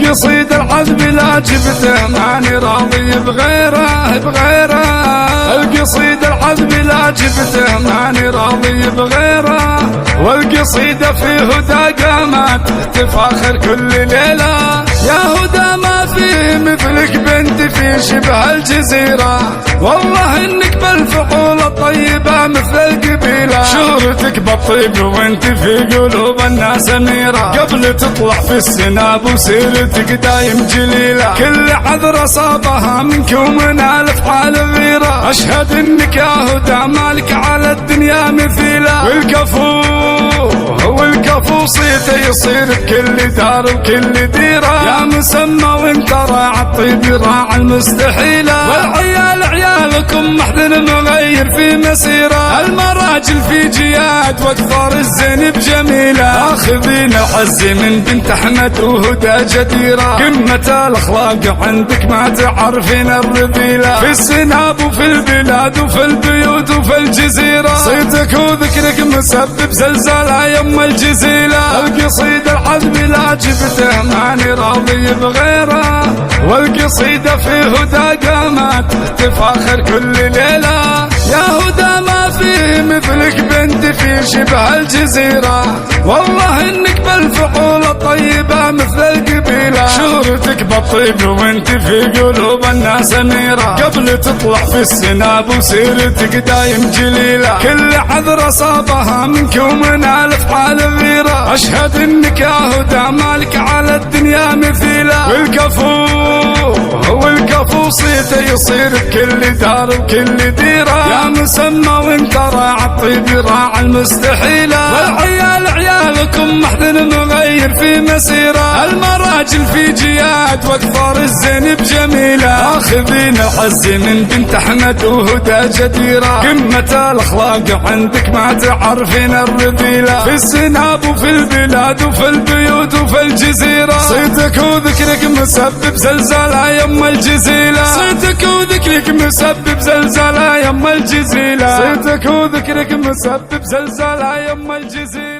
والقصيد العذب لا جبته ماني راضي بغيره بغيره. القصيد العذب لا جبته ماني راضي بغيره. والقصيدة في هدى قامت تفاخر كل ليلة. يا هدى ما فيه مثلك بنت في شبه الجزيرة. والله انك بالفعول الطيبة مثل القبيلة. شهرتك بالطيب وانت في قلوب الناس اميرة. قبل تطلع في السناب وسيرتك دايم جليلة. كل عذر صابها منك ومن الافعال غيرة. اشهد انك يا هدى مالك على الدنيا مثيلة. والكفو صيته يصير بكل دار وكل ديرة. يا مسمى وانت راعى الطيب راعى المستحيلة. والعيال عيالكم محزن مغير في مسيرة. المراجل في جياد واكثر الزينب جميلة. اخذين الحز من بنت احمد وهدى جديرة. قمة الاخلاق عندك ما تعرفين الرذيلة. في السناب وفي البلاد وفي البيوت وفي الجزيرة. صيتك وذكرك مسبب زلزال يم الجزيلة. القصيد العذب لا جبته ماني راضي بغيره. والقصيدة في هدى قامت تفاخر كل ليلة. يا هدى ما فيه مثلك بنت في شبه الجزيرة. والله انك بالفعول الطيبة مثل القبيلة. شهرتك بالطيب وانت في قلوب الناس اميرة. قبل تطلع في السناب وسيرتك دايم جليلة. كل عذر صابها منك ومن الافعال غيرة. اشهد انك يا هدى مالك على الدنيا مثيلة. والكفو صيته يصير بكل دار وكل ديرة. يا مسمى وانت راعى الطيب راعى المستحيلة. والعيال عيالكم محزن مغير في مسيرة. المراجل في جياد واكثر الزينب جميلة. اخذين الحز من بنت احمد وهدى جديرة. قمة الاخلاق عندك ما تعرفين الرذيلة. في السناب وفي البلاد وفي البيوت وفي الجزيرة. صيتك وذكرك مسبب زلزال يم الجزيلة. صيتك وذكرك مسبب زلزال يم الجزيلة. صيتك وذكرك مسبب زلزال يم الجزيلة.